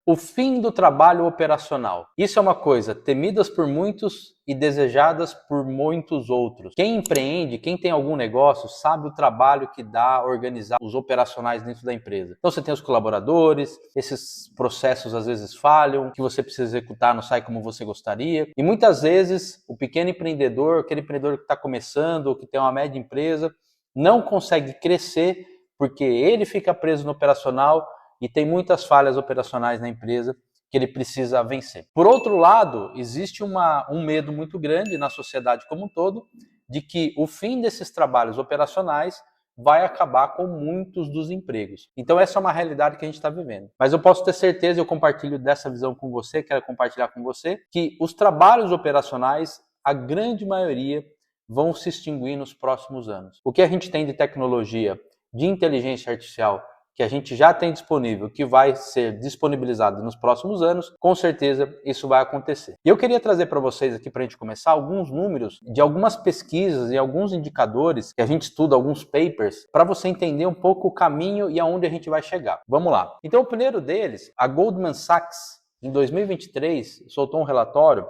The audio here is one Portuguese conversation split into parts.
O fim do trabalho operacional. Isso é uma coisa temidas por muitos e desejadas por muitos outros. Quem empreende, quem tem algum negócio, sabe o trabalho que dá organizar os operacionais dentro da empresa. Então você tem os colaboradores, esses processos às vezes falham, o que você precisa executar não sai como você gostaria. E muitas vezes o pequeno empreendedor, aquele empreendedor que está começando, ou que tem uma média empresa, não consegue crescer porque ele fica preso no operacional e tem muitas falhas operacionais na empresa que ele precisa vencer. Por outro lado, existe um medo muito grande na sociedade como um todo de que o fim desses trabalhos operacionais vai acabar com muitos dos empregos. Então essa é uma realidade que a gente está vivendo. Mas eu posso ter certeza, eu compartilho dessa visão com você, quero compartilhar com você, que os trabalhos operacionais, a grande maioria, vão se extinguir nos próximos anos. O que a gente tem de tecnologia, de inteligência artificial, que a gente já tem disponível, que vai ser disponibilizado nos próximos anos, com certeza isso vai acontecer. E eu queria trazer para vocês aqui, para a gente começar, alguns números de algumas pesquisas e alguns indicadores que a gente estuda, alguns papers, para você entender um pouco o caminho e aonde a gente vai chegar. Vamos lá. Então, o primeiro deles, a Goldman Sachs, em 2023, soltou um relatório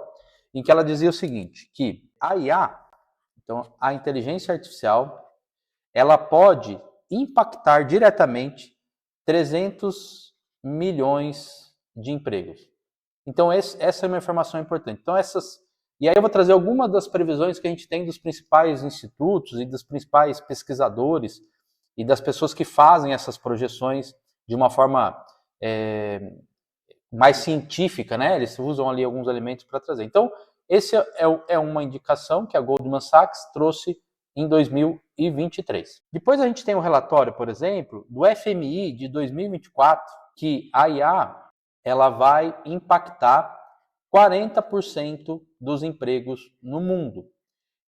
em que ela dizia o seguinte, que a IA, então a inteligência artificial, ela pode impactar diretamente 300 milhões de empregos. Então, essa é uma informação importante. Então, e aí eu vou trazer algumas das previsões que a gente tem dos principais institutos e dos principais pesquisadores e das pessoas que fazem essas projeções de uma forma mais científica, né? Eles usam ali alguns elementos para trazer. Então, esse é uma indicação que a Goldman Sachs trouxe em 2023. Depois a gente tem um relatório, por exemplo, do FMI de 2024, que a IA ela vai impactar 40% dos empregos no mundo.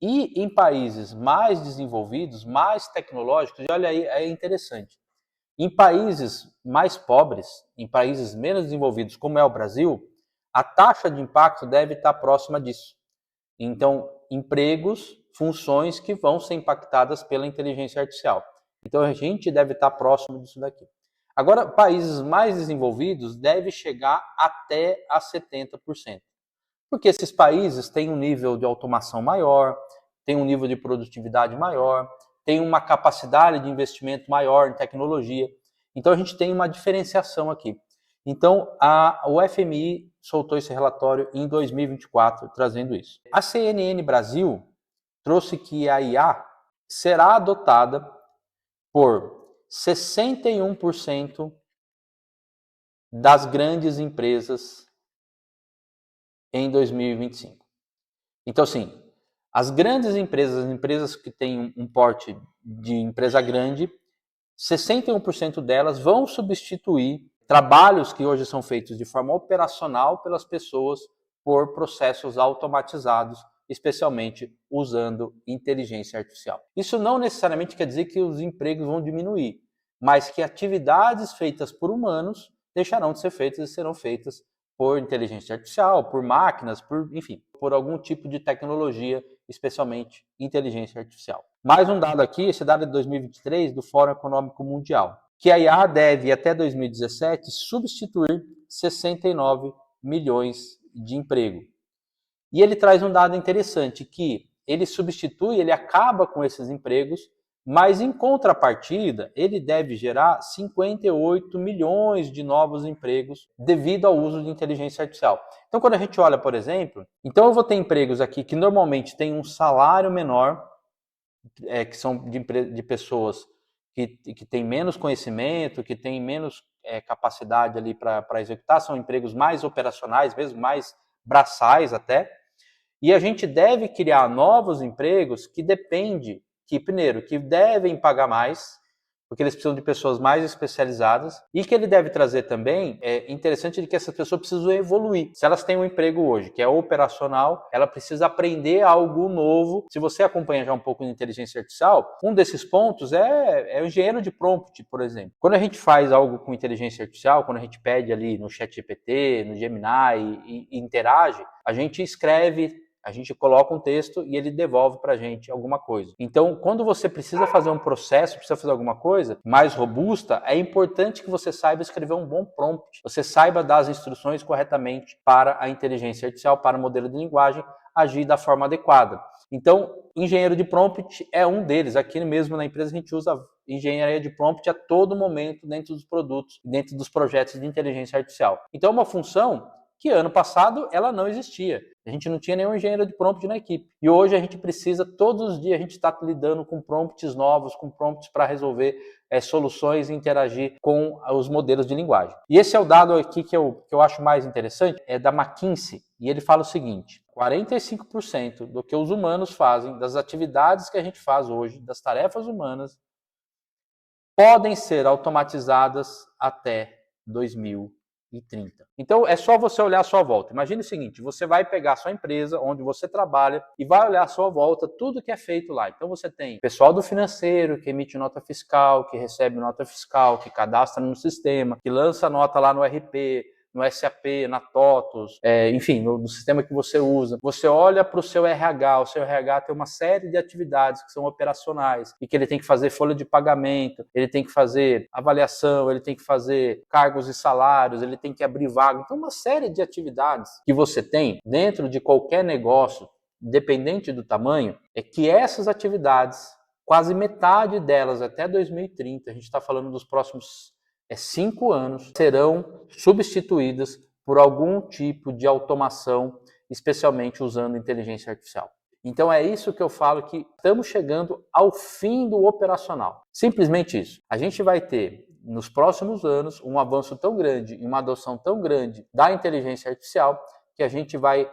E em países mais desenvolvidos, mais tecnológicos, e olha aí, é interessante, em países mais pobres, em países menos desenvolvidos, como é o Brasil, a taxa de impacto deve estar próxima disso. Então, empregos, funções que vão ser impactadas pela inteligência artificial. Então, a gente deve estar próximo disso daqui. Agora, países mais desenvolvidos devem chegar até a 70%. Porque esses países têm um nível de automação maior, têm um nível de produtividade maior, têm uma capacidade de investimento maior em tecnologia. Então, a gente tem uma diferenciação aqui. Então, o FMI soltou esse relatório em 2024, trazendo isso. A CNN Brasil trouxe que a IA será adotada por 61% das grandes empresas em 2025. Então, assim, as grandes empresas, as empresas que têm um porte de empresa grande, 61% delas vão substituir trabalhos que hoje são feitos de forma operacional pelas pessoas por processos automatizados, especialmente usando inteligência artificial. Isso não necessariamente quer dizer que os empregos vão diminuir, mas que atividades feitas por humanos deixarão de ser feitas e serão feitas por inteligência artificial, por máquinas, enfim, por algum tipo de tecnologia, especialmente inteligência artificial. Mais um dado aqui, esse dado é de 2023, do Fórum Econômico Mundial, que a IA deve, até 2017, substituir 69 milhões de emprego. E ele traz um dado interessante, que ele acaba com esses empregos, mas em contrapartida, ele deve gerar 58 milhões de novos empregos devido ao uso de inteligência artificial. Então, quando a gente olha, por exemplo, então eu vou ter empregos aqui que normalmente têm um salário menor, que são de pessoas que têm menos conhecimento, que têm menos capacidade ali para executar, são empregos mais operacionais, mesmo mais braçais até, e a gente deve criar novos empregos primeiro, que devem pagar mais, porque eles precisam de pessoas mais especializadas, e que ele deve trazer também, é interessante de que essas pessoas precisam evoluir. Se elas têm um emprego hoje que é operacional, ela precisa aprender algo novo. Se você acompanha já um pouco de inteligência artificial, um desses pontos é o engenheiro de prompt, por exemplo. Quando a gente faz algo com inteligência artificial, quando a gente pede ali no ChatGPT, no Gemini e interage, a gente escreve A gente coloca um texto e ele devolve para a gente alguma coisa. Então, quando você precisa fazer um processo, precisa fazer alguma coisa mais robusta, é importante que você saiba escrever um bom prompt. Você saiba dar as instruções corretamente para a inteligência artificial, para o modelo de linguagem agir da forma adequada. Então, engenheiro de prompt é um deles. Aqui mesmo na empresa a gente usa engenharia de prompt a todo momento dentro dos produtos, dentro dos projetos de inteligência artificial. Então, é uma função que ano passado ela não existia. A gente não tinha nenhum engenheiro de prompt na equipe. E hoje a gente precisa, todos os dias, a gente está lidando com prompts novos, com prompts para resolver soluções e interagir com os modelos de linguagem. E esse é o dado aqui que eu acho mais interessante, é da McKinsey, e ele fala o seguinte: 45% do que os humanos fazem, das atividades que a gente faz hoje, das tarefas humanas, podem ser automatizadas até 2030. Então, é só você olhar à sua volta. Imagine o seguinte, você vai pegar a sua empresa, onde você trabalha, e vai olhar à sua volta tudo que é feito lá. Então, você tem pessoal do financeiro, que emite nota fiscal, que recebe nota fiscal, que cadastra no sistema, que lança nota lá no RP, no SAP, na TOTOS, enfim, no sistema que você usa. Você olha para o seu RH tem uma série de atividades que são operacionais e que ele tem que fazer folha de pagamento, ele tem que fazer avaliação, ele tem que fazer cargos e salários, ele tem que abrir vaga. Então, uma série de atividades que você tem dentro de qualquer negócio, independente do tamanho, é que essas atividades, quase metade delas até 2030, a gente está falando dos próximos 5 anos, serão substituídas por algum tipo de automação, especialmente usando inteligência artificial. Então é isso que eu falo, que estamos chegando ao fim do operacional. Simplesmente isso. A gente vai ter, nos próximos anos, um avanço tão grande e uma adoção tão grande da inteligência artificial que a gente vai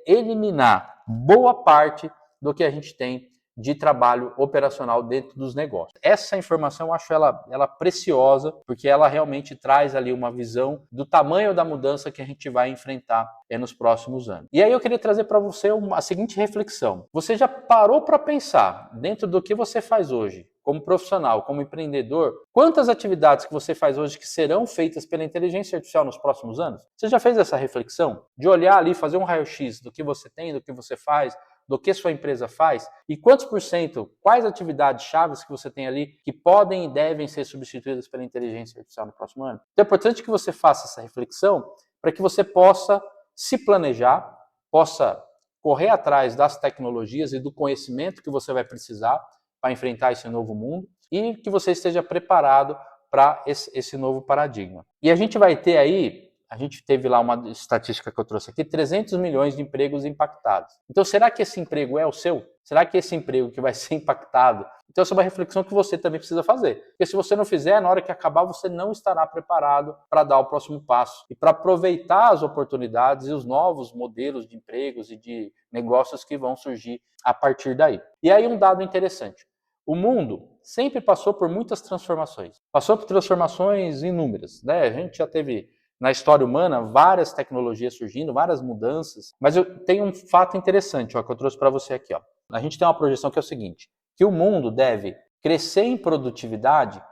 eliminar boa parte do que a gente tem de trabalho operacional dentro dos negócios. Essa informação eu acho ela preciosa, porque ela realmente traz ali uma visão do tamanho da mudança que a gente vai enfrentar nos próximos anos. E aí eu queria trazer para você a seguinte reflexão. Você já parou para pensar, dentro do que você faz hoje, como profissional, como empreendedor, quantas atividades que você faz hoje que serão feitas pela inteligência artificial nos próximos anos? Você já fez essa reflexão? De olhar ali, fazer um raio-x do que você tem, do que você faz, do que sua empresa faz e quantos por cento, quais atividades chaves que você tem ali que podem e devem ser substituídas pela inteligência artificial no próximo ano. Então é importante que você faça essa reflexão para que você possa se planejar, possa correr atrás das tecnologias e do conhecimento que você vai precisar para enfrentar esse novo mundo e que você esteja preparado para esse novo paradigma. E a gente vai ter aí, a gente teve lá uma estatística que eu trouxe aqui, 300 milhões de empregos impactados. Então, será que esse emprego é o seu? Será que esse emprego que vai ser impactado? Então, essa é uma reflexão que você também precisa fazer. Porque se você não fizer, na hora que acabar, você não estará preparado para dar o próximo passo e para aproveitar as oportunidades e os novos modelos de empregos e de negócios que vão surgir a partir daí. E aí um dado interessante. O mundo sempre passou por muitas transformações. Passou por transformações inúmeras, né? A gente já teve na história humana várias tecnologias surgindo, várias mudanças, mas eu tenho um fato interessante, ó, que eu trouxe para você aqui. Ó. A gente tem uma projeção que é o seguinte, que o mundo deve crescer em produtividade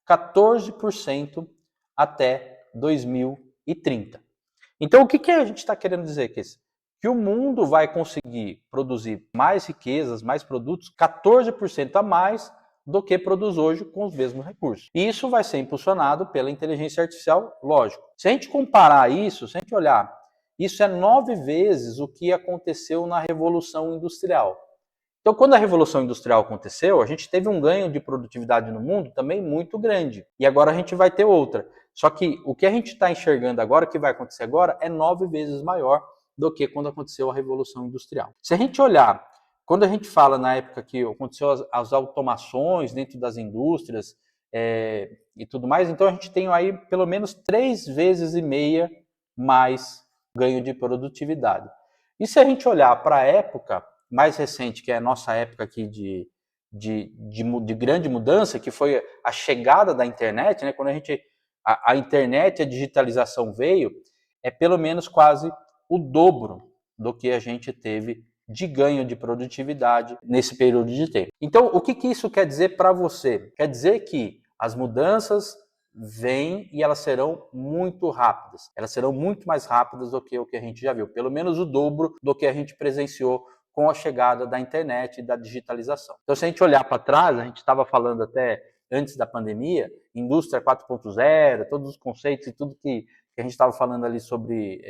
14% até 2030. Então, o que a gente está querendo dizer com isso? Que o mundo vai conseguir produzir mais riquezas, mais produtos, 14% a mais do que produz hoje com os mesmos recursos. E isso vai ser impulsionado pela inteligência artificial, lógico. Se a gente comparar isso, se a gente olhar, isso é 9 vezes o que aconteceu na Revolução Industrial. Então, quando a Revolução Industrial aconteceu, a gente teve um ganho de produtividade no mundo também muito grande. E agora a gente vai ter outra. Só que o que a gente está enxergando agora, o que vai acontecer agora, é 9 vezes maior do que quando aconteceu a Revolução Industrial. Se a gente olhar, quando a gente fala na época que aconteceu as automações dentro das indústrias e tudo mais, então a gente tem aí pelo menos 3,5 vezes mais ganho de produtividade. E se a gente olhar para a época mais recente, que é a nossa época aqui de grande mudança, que foi a chegada da internet, né? Quando a internet, a digitalização veio, é pelo menos quase o dobro do que a gente teve de ganho de produtividade nesse período de tempo. Então, o que isso quer dizer para você? Quer dizer que as mudanças vêm e elas serão muito rápidas. Elas serão muito mais rápidas do que o que a gente já viu, pelo menos o dobro do que a gente presenciou com a chegada da internet e da digitalização. Então, se a gente olhar para trás, a gente estava falando até antes da pandemia, indústria 4.0, todos os conceitos e tudo que a gente estava falando ali sobre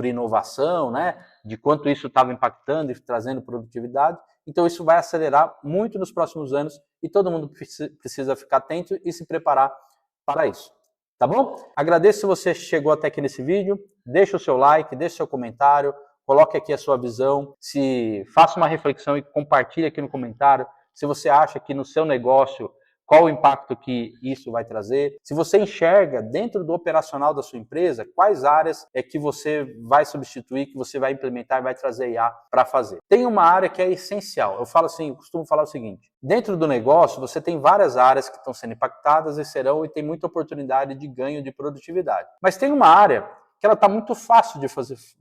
inovação, né? De quanto isso estava impactando e trazendo produtividade. Então, isso vai acelerar muito nos próximos anos e todo mundo precisa ficar atento e se preparar para isso. Tá bom? Agradeço se você chegou até aqui nesse vídeo. Deixa o seu like, deixa o seu comentário, coloque aqui a sua visão, faça uma reflexão e compartilhe aqui no comentário se você acha que no seu negócio qual o impacto que isso vai trazer. Se você enxerga dentro do operacional da sua empresa, quais áreas é que você vai substituir, que você vai implementar e vai trazer IA para fazer. Tem uma área que é essencial. Eu falo assim, eu costumo falar o seguinte, dentro do negócio você tem várias áreas que estão sendo impactadas e tem muita oportunidade de ganho de produtividade. Mas tem uma área que ela está muito fácil de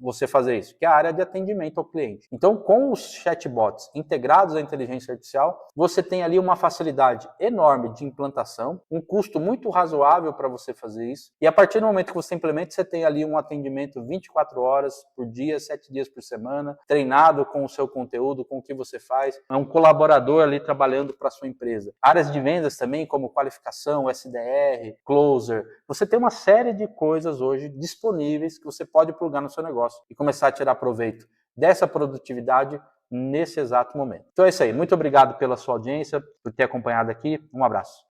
você fazer isso, que é a área de atendimento ao cliente. Então, com os chatbots integrados à inteligência artificial, você tem ali uma facilidade enorme de implantação, um custo muito razoável para você fazer isso, e a partir do momento que você implementa, você tem ali um atendimento 24 horas por dia, 7 dias por semana, treinado com o seu conteúdo, com o que você faz, é um colaborador ali trabalhando para a sua empresa. Áreas de vendas também, como qualificação, SDR, closer, você tem uma série de coisas hoje disponíveis que você pode plugar no seu negócio e começar a tirar proveito dessa produtividade nesse exato momento. Então é isso aí. Muito obrigado pela sua audiência, por ter acompanhado aqui. Um abraço.